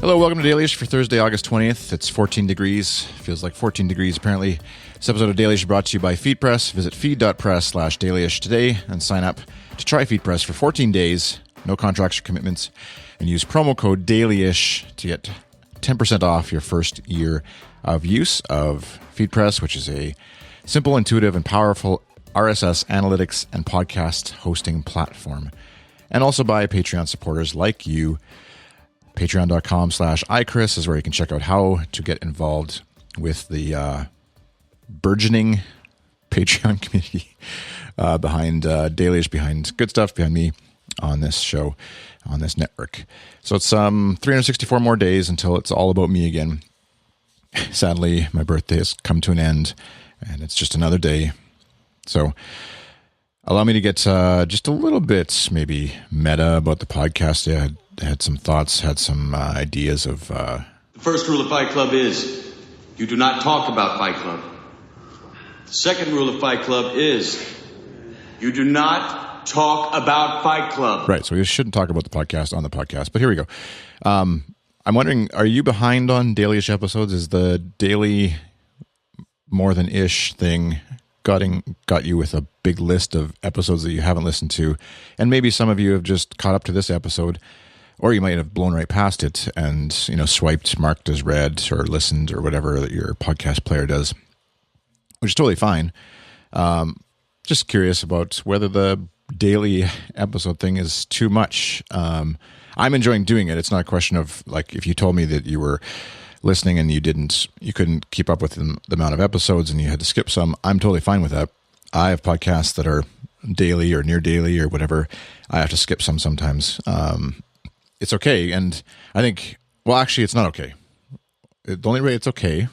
Hello, welcome to Dailyish for Thursday, August 20th. It's 14 degrees. Feels like 14 degrees, apparently. This episode of Dailyish is brought to you by FeedPress. Visit feed.press/Dailyish today and sign up to try FeedPress for 14 days. No contracts or commitments. And use promo code Dailyish to get 10% off your first year of use of FeedPress, which is a simple, intuitive, and powerful RSS analytics and podcast hosting platform. And also by Patreon supporters like you. Patreon.com/iChris is where you can check out how to get involved with the burgeoning Patreon community behind Dailyish, behind good stuff, behind me on this show, on this network. So it's 364 more days until it's all about me again. Sadly, my birthday has come to an end, and it's just another day. So allow me to get just a little bit maybe meta about the podcast. I had some thoughts, had some ideas of... The first rule of Fight Club is you do not talk about Fight Club. The second rule of Fight Club is you do not talk about Fight Club. Right, so we shouldn't talk about the podcast on the podcast, but here we go. I'm wondering, are you behind on Dailyish episodes? Is the daily more than ish thing got you with a big list of episodes that you haven't listened to? And maybe some of you have just caught up to this episode, or you might have blown right past it and, swiped, marked as read, or listened, or whatever that your podcast player does, which is totally fine. Just curious about whether the daily episode thing is too much. I'm enjoying doing it. It's not a question of, like, if you told me that you were listening and you couldn't keep up with the amount of episodes and you had to skip some, I'm totally fine with that. I have podcasts that are daily or near daily or whatever. I have to skip some sometimes. It's okay. And I think, well, actually, it's not okay. The only way it's okay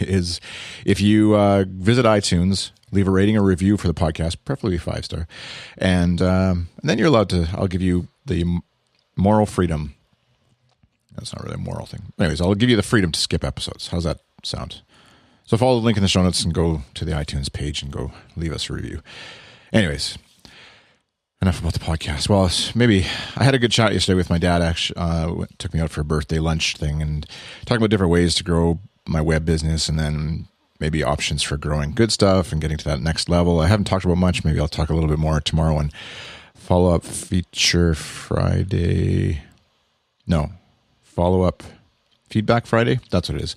is if you visit iTunes, leave a rating or review for the podcast, preferably 5-star. And then you're allowed to, I'll give you the moral freedom. That's not really a moral thing. Anyways, I'll give you the freedom to skip episodes. How's that sound? So follow the link in the show notes and go to the iTunes page and go leave us a review. Anyways, enough about the podcast. Well, maybe I had a good chat yesterday with my dad. Actually, took me out for a birthday lunch thing and talking about different ways to grow my web business and then maybe options for growing good stuff and getting to that next level. I haven't talked about much. Maybe I'll talk a little bit more tomorrow on follow-up feature Friday. No, follow-up feedback Friday. That's what it is.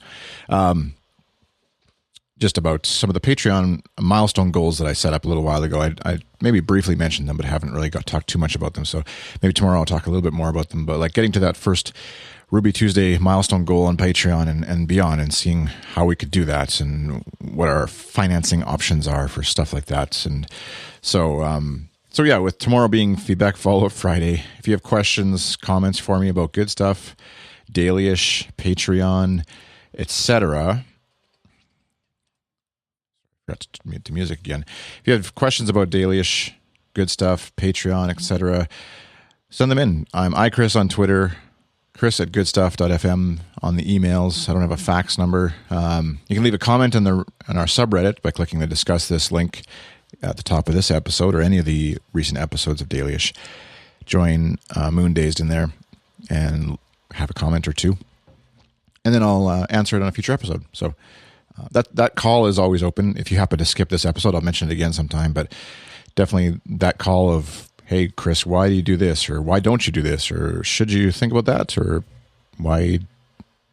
Just about some of the Patreon milestone goals that I set up a little while ago. I maybe briefly mentioned them, but haven't really talked too much about them. So maybe tomorrow I'll talk a little bit more about them. But like getting to that first Ruby Tuesday milestone goal on Patreon and beyond, and seeing how we could do that and what our financing options are for stuff like that. And so yeah, with tomorrow being feedback follow-up Friday, if you have questions, comments for me about good stuff, Dailyish, Patreon, etc., forgot to mute the music again. If you have questions about Dailyish, good stuff, Patreon, etc., send them in. I'm iChris on Twitter, Chris@goodstuff.fm on the emails. I don't have a fax number. You can leave a comment on our subreddit by clicking the Discuss This link at the top of this episode or any of the recent episodes of Dailyish. Join Moondazed in there and have a comment or two. And then I'll answer it on a future episode. So that call is always open. If you happen to skip this episode, I'll mention it again sometime, but definitely that call of, hey, Chris, why do you do this? Or why don't you do this? Or should you think about that? Or why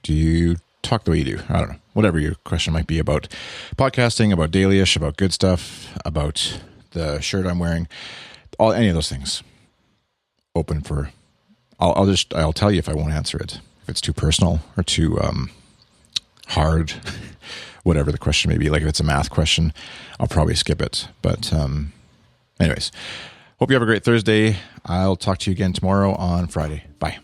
do you talk the way you do? I don't know. Whatever your question might be about podcasting, about Dailyish, about good stuff, about the shirt I'm wearing, any of those things. Open for, I'll tell you if I won't answer it. If it's too personal or too hard, whatever the question may be. Like if it's a math question, I'll probably skip it. But anyways, hope you have a great Thursday. I'll talk to you again tomorrow on Friday. Bye.